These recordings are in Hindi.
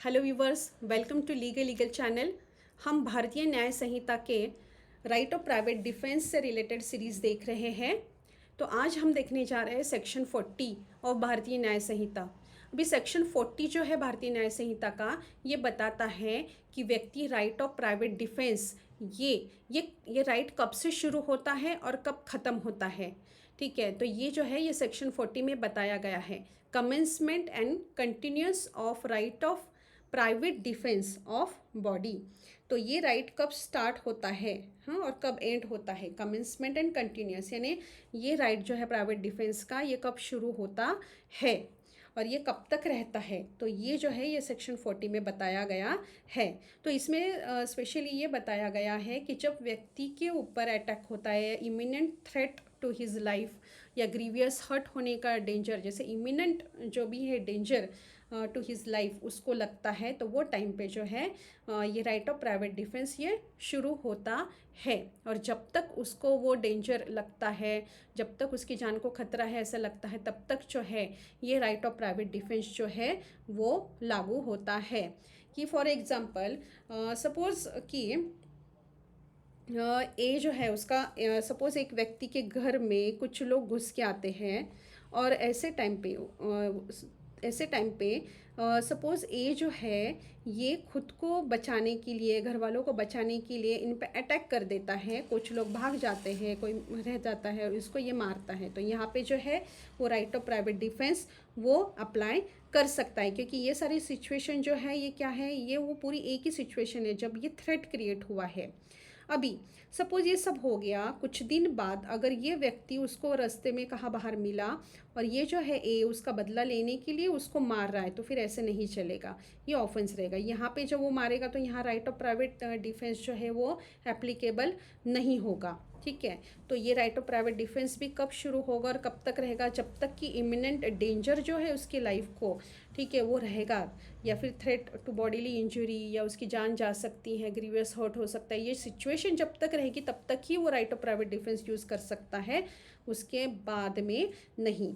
Hello viewers, welcome to legal channel. हम भारतीय न्याय संहिता के राइट ऑफ प्राइवेट डिफेंस से रिलेटेड सीरीज़ देख रहे हैं। तो आज हम देखने जा रहे हैं सेक्शन 40 ऑफ भारतीय न्याय संहिता। अभी सेक्शन 40 जो है भारतीय न्याय संहिता का, ये बताता है कि व्यक्ति राइट ऑफ प्राइवेट डिफेंस ये राइट कब से शुरू होता है और कब ख़त्म होता है। ठीक है, तो ये जो है ये सेक्शन 40 में बताया गया है। Commencement and continuous of right of private defence of body. तो ये राइट कब स्टार्ट होता है, हाँ, और कब एंड होता है। कमेंसमेंट एंड कंटिन्यूस यानी ये राइट जो है प्राइवेट डिफेंस का, ये कब शुरू होता है और ये कब तक रहता है। तो ये जो है ये सेक्शन 40 में बताया गया है। तो इसमें स्पेशली ये बताया गया है कि जब व्यक्ति के ऊपर अटैक होता है, imminent threat to his life या ग्रीवियस हर्ट होने का डेंजर, जैसे इमिनेंट जो भी है डेंजर टू हिज लाइफ उसको लगता है, तो वो टाइम पे जो है ये राइट ऑफ प्राइवेट डिफेंस ये शुरू होता है। और जब तक उसको वो डेंजर लगता है, जब तक उसकी जान को खतरा है ऐसा लगता है, तब तक जो है ये राइट ऑफ प्राइवेट डिफेंस जो है वो लागू होता है। कि फॉर एग्जांपल सपोज़ कि ए जो है उसका, सपोज़ एक व्यक्ति के घर में कुछ लोग घुस के आते हैं और ऐसे टाइम पे सपोज़ ए जो है ये खुद को बचाने के लिए, घर वालों को बचाने के लिए इन पे अटैक कर देता है। कुछ लोग भाग जाते हैं, कोई रह जाता है और इसको ये मारता है। तो यहाँ पे जो है वो राइट ऑफ प्राइवेट डिफेंस वो अप्लाई कर सकता है, क्योंकि ये सारी सिचुएशन जो है ये क्या है, ये वो पूरी एक ही सिचुएशन है जब ये थ्रेट क्रिएट हुआ है। अभी सपोज ये सब हो गया, कुछ दिन बाद अगर ये व्यक्ति उसको रास्ते में कहाँ बाहर मिला और ये जो है ए उसका बदला लेने के लिए उसको मार रहा है, तो फिर ऐसे नहीं चलेगा, ये ऑफेंस रहेगा। यहाँ पे जब वो मारेगा तो यहाँ राइट ऑफ प्राइवेट डिफेंस जो है वो एप्लीकेबल नहीं होगा। ठीक है, तो ये राइट ऑफ प्राइवेट डिफेंस भी कब शुरू होगा और कब तक रहेगा, जब तक कि इमिनेंट डेंजर जो है उसकी लाइफ को, ठीक है, वो रहेगा, या फिर थ्रेट टू बॉडीली इंजरी या उसकी जान जा सकती है, ग्रीवियस हर्ट हो सकता है, ये सिचुएशन जब तक रहेगी तब तक ही वो right of private defence use कर सकता है, उसके बाद में नहीं।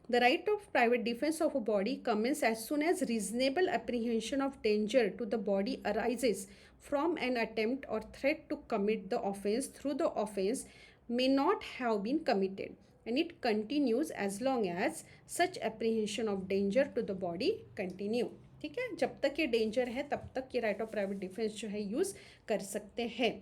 The right of private defense of a body commences as soon as reasonable apprehension of danger to the body arises from an attempt or threat to commit the offense through the offense may not have been committed, and it continues as long as such apprehension of danger to the body continue। ठीक है, जब तक ये डेंजर है तब तक ये राइट ऑफ प्राइवेट डिफेंस जो है यूज़ कर सकते हैं।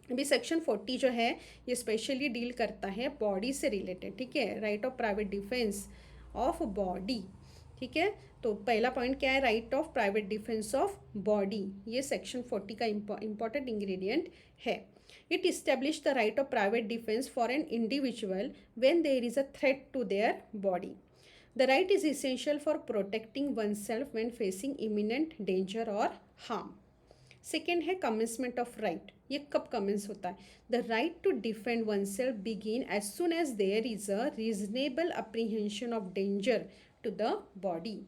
अभी सेक्शन 40 जो है ये स्पेशली डील करता है बॉडी से रिलेटेड। ठीक है, right of private defence of body. ठीक है, तो पहला पॉइंट क्या है, right of private defence of body, ये सेक्शन 40 का इंपॉर्टेंट इंग्रेडिएंट है। It establish the right of private defence for an individual when there is a threat to their body. The right is essential for protecting oneself when facing imminent danger or harm. Second है कमेंसमेंट ऑफ राइट, ये कब कमेंस होता है। The right to defend oneself begin as soon as there is a reasonable apprehension of danger to the body.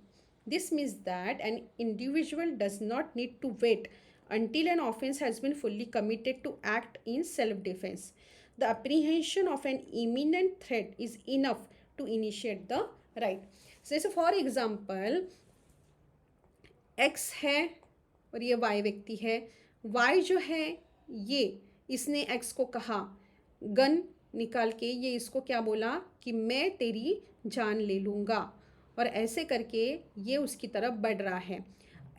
This means that an individual does not need to wait until an offense has been fully committed to act in self-defense. The apprehension of an imminent threat is enough to initiate the right. So for example, X है और ये वाई व्यक्ति है। वाई जो है ये, इसने एक्स को कहा, गन निकाल के ये इसको क्या बोला कि मैं तेरी जान ले लूँगा, और ऐसे करके ये उसकी तरफ बढ़ रहा है,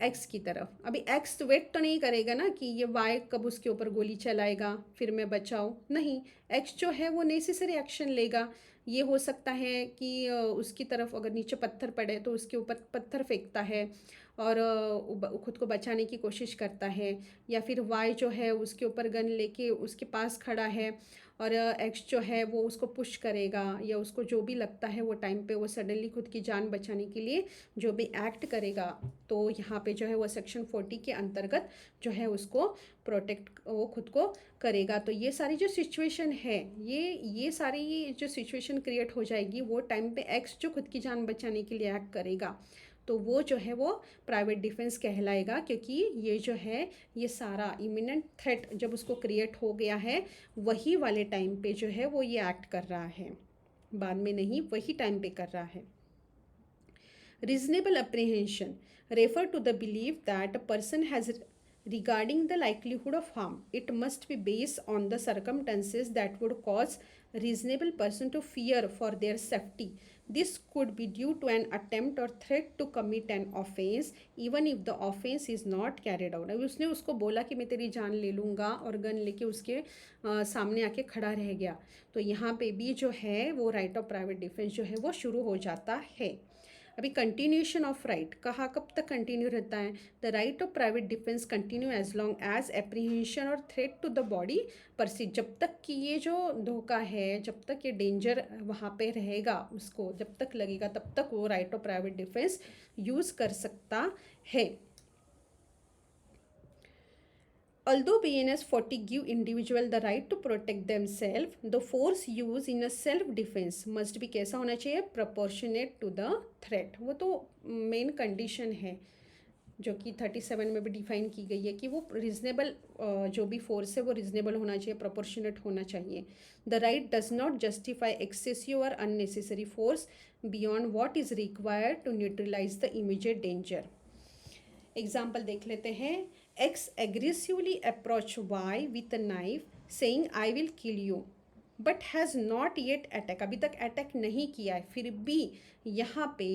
एक्स की तरफ। अभी एक्स तो वेट तो नहीं करेगा ना कि ये वाई कब उसके ऊपर गोली चलाएगा फिर मैं बचाऊँ, नहीं, एक्स जो है वो नेसेसरी एक्शन लेगा। ये हो सकता है कि उसकी तरफ अगर नीचे पत्थर पड़े तो उसके ऊपर पत्थर फेंकता है और खुद को बचाने की कोशिश करता है, या फिर वाई जो है उसके ऊपर गन लेके उसके पास खड़ा है और एक्स जो है वो उसको पुश करेगा, या उसको जो भी लगता है वो टाइम पे वो सडनली खुद की जान बचाने के लिए जो भी एक्ट करेगा, तो यहाँ पे जो है वो सेक्शन 40 के अंतर्गत जो है उसको प्रोटेक्ट वो खुद को करेगा। तो ये सारी जो सिचुएशन है, ये सारी जो सिचुएशन क्रिएट हो जाएगी वो टाइम पे एक्स जो खुद की जान बचाने के लिए एक्ट करेगा, तो वो जो है वो प्राइवेट डिफेंस कहलाएगा, क्योंकि ये जो है ये सारा इमिनेंट थ्रेट जब उसको क्रिएट हो गया है वही वाले टाइम पे जो है वो ये एक्ट कर रहा है, बाद में नहीं, वही टाइम पे कर रहा है। Reasonable apprehension refer to the belief that a person has regarding the likelihood of harm. It must be based on the circumstances that would cause reasonable person to fear for their safety. This could be due to an attempt or threat to commit an offense even if the offense is not carried out. अभी उसने उसको बोला कि मैं तेरी जान ले लूँगा और गन लेके उसके सामने आके खड़ा रह गया, तो यहाँ पे भी जो है वो राइट ऑफ प्राइवेट डिफेंस जो है वो शुरू हो जाता है। अभी कंटिन्यूएशन ऑफ राइट कहाँ कब तक कंटिन्यू रहता है? The right of private defence continue as long as apprehension or threat to the body persist. जब तक कि ये जो धोखा है, जब तक ये डेंजर वहाँ पे रहेगा, उसको जब तक लगेगा तब तक वो right of private defence use कर सकता है। Although BNS 40 give individual the right to protect themselves, the force used in a self-defense must be कैसा होना चाहिए? Proportionate to the threat। वो तो मेन कंडीशन है जो कि 37 में भी डिफाइन की गई है कि वो रिजनेबल, जो भी फोर्स है वो रिजनेबल होना चाहिए, प्रोपोर्शनेट होना चाहिए। The right does not justify excessive or unnecessary force beyond what is required to neutralise the immediate danger. Example देख लेते हैं। X aggressively approached Y with a knife saying I will kill you but has not yet attack, अभी तक अटैक नहीं किया है, फिर भी यहाँ पे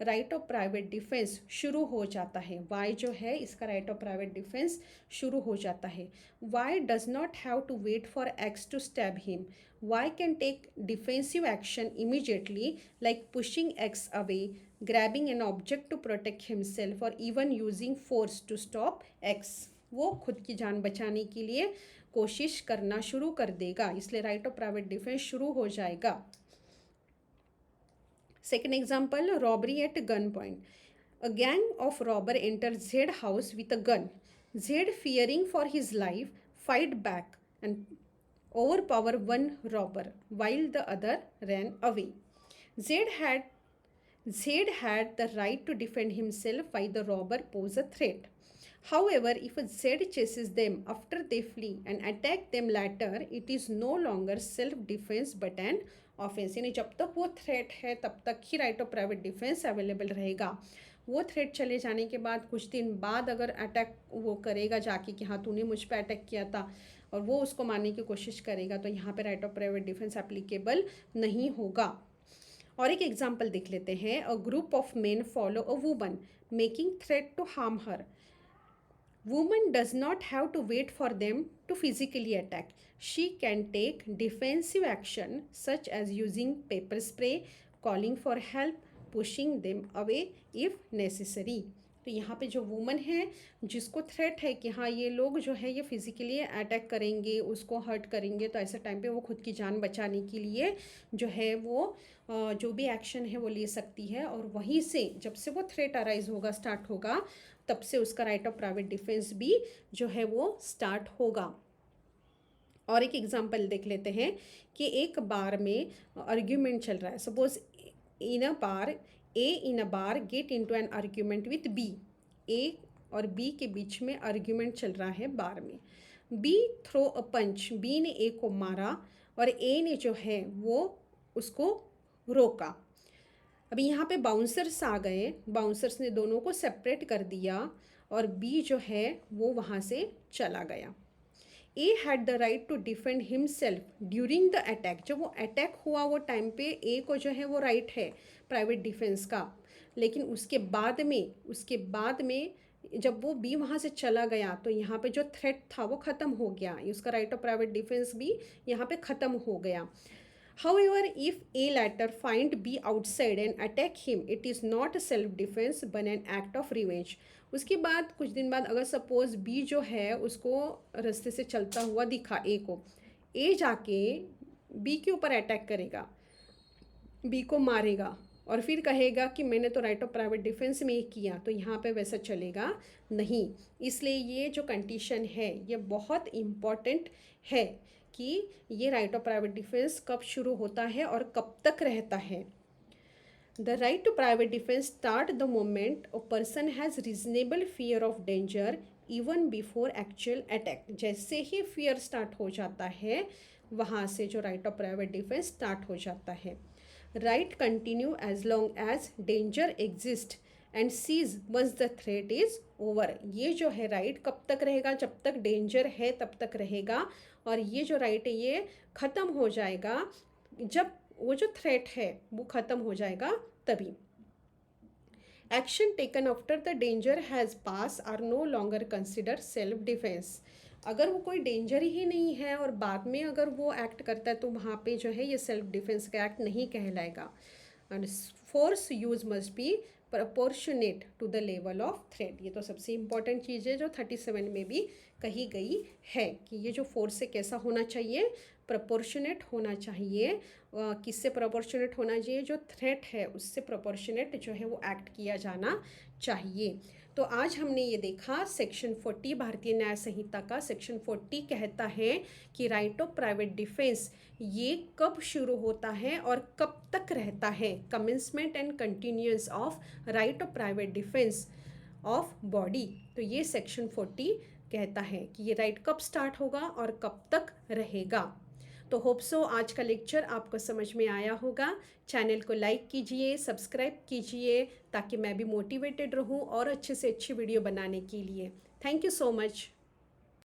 राइट ऑफ प्राइवेट डिफेंस शुरू हो जाता है। Y जो है इसका राइट ऑफ प्राइवेट डिफेंस शुरू हो जाता है। Y does not have to wait for X to stab him. Y can take defensive action immediately like pushing X away, grabbing an object to protect himself or even using force to stop X। वो खुद की जान बचाने के लिए कोशिश करना शुरू कर देगा, इसलिए राइट ऑफ प्राइवेट डिफेंस शुरू हो जाएगा। Second example, robbery at gunpoint. A gang of robber enter Z house with a gun. Z fearing for his life fight back and overpower one robber while the other ran away. Zed had the right to defend himself while the robber posed a threat. However, if Zed chases them after they flee and attack them later, it is no longer self-defense but an offense। यानी जब तक वो थ्रेट है तब तक ही right of private defence available रहेगा। वो थ्रेट चले जाने के बाद कुछ दिन बाद अगर अटैक वो करेगा जाके कि हाँ तूने मुझ पर अटैक किया था, और वो उसको मारने की कोशिश करेगा, तो यहाँ पे right of private defence applicable नहीं होगा। और एक एग्जांपल देख लेते हैं। A group of men follow a woman making threat to harm her. Woman does not have to wait for them to physically attack. She can take defensive action such as using pepper spray, calling for help, pushing them away if necessary. तो यहाँ पे जो वुमन है जिसको थ्रेट है कि हाँ ये लोग जो है ये फिजिकली अटैक करेंगे, उसको हर्ट करेंगे, तो ऐसे टाइम पे वो खुद की जान बचाने के लिए जो है वो जो भी एक्शन है वो ले सकती है। और वहीं से जब से वो थ्रेट अराइज होगा, स्टार्ट होगा, तब से उसका राइट ऑफ प्राइवेट डिफेंस भी जो है वो स्टार्ट होगा। और एक एग्जाम्पल देख लेते हैं कि एक बार में आर्ग्यूमेंट चल रहा है। Suppose in a bar A in a bar get into an argument with B. A और बी के बीच में आर्ग्यूमेंट चल रहा है बार में। बी थ्रो अ पंच, बी ने ए को मारा और ए ने जो है वो उसको रोका। अभी यहाँ पे बाउंसर्स आ गए, बाउंसर्स ने दोनों को सेपरेट कर दिया और बी जो है वो वहाँ से चला गया। A had the right to defend himself during the attack. जब वो अटैक हुआ वो टाइम पे ए को जो है वो राइट है प्राइवेट डिफेंस का, लेकिन उसके बाद में जब वो बी वहाँ से चला गया तो यहाँ पे जो थ्रेट था वो ख़त्म हो गया, उसका राइट ऑफ प्राइवेट डिफेंस भी यहाँ पे ख़त्म हो गया। However, if A later find B outside and attack him, it is not a self-defense but an act of revenge। उसके बाद कुछ दिन बाद अगर सपोज बी जो है उसको रास्ते से चलता हुआ दिखा ए को, ए जाके बी के ऊपर अटैक करेगा, बी को मारेगा और फिर कहेगा कि मैंने तो राइट ऑफ प्राइवेट डिफेंस में ही किया, तो यहाँ पे वैसा चलेगा नहीं। इसलिए ये जो कंडीशन है ये बहुत इम्पॉर्टेंट है कि ये राइट ऑफ प्राइवेट डिफेंस कब शुरू होता है और कब तक रहता है। The right to private defence start the moment a person has reasonable fear of danger even before actual attack. जैसे ही फियर स्टार्ट हो जाता है वहाँ से जो right of private defence start हो जाता है। Right continue as long as danger exist and cease once the threat is over. ये जो है राइट कब तक रहेगा, जब तक डेंजर है तब तक रहेगा, और ये जो राइट है ये ख़त्म हो जाएगा जब वो जो थ्रेट है वो ख़त्म हो जाएगा तभी। Action taken after the danger has passed are no longer consider self defence. अगर वो कोई डेंजर ही नहीं है और बाद में अगर वो एक्ट करता है तो वहाँ पे जो है ये सेल्फ डिफेंस का एक्ट नहीं कहलाएगा। And force use must be proportionate to the level of threat. ये तो सबसे इम्पॉर्टेंट चीज़ है जो 37 में भी कही गई है कि ये जो फोर्स है कैसा होना चाहिए, प्रपोर्शनेट होना चाहिए। किससे प्रपोर्शनेट होना चाहिए, जो थ्रेट है उससे प्रपोर्शनेट जो है वो एक्ट किया जाना चाहिए। तो आज हमने ये देखा सेक्शन 40 भारतीय न्याय संहिता का सेक्शन 40 कहता है कि राइट ऑफ प्राइवेट डिफेंस ये कब शुरू होता है और कब तक रहता है। Commencement and continuance of right of private defence of body. तो ये सेक्शन 40 कहता है कि ये राइट कब स्टार्ट होगा और कब तक रहेगा। तो होप सो आज का लेक्चर आपको समझ में आया होगा। चैनल को लाइक कीजिए, सब्सक्राइब कीजिए ताकि मैं भी मोटिवेटेड रहूं और अच्छे से अच्छी वीडियो बनाने के लिए। Thank you so much.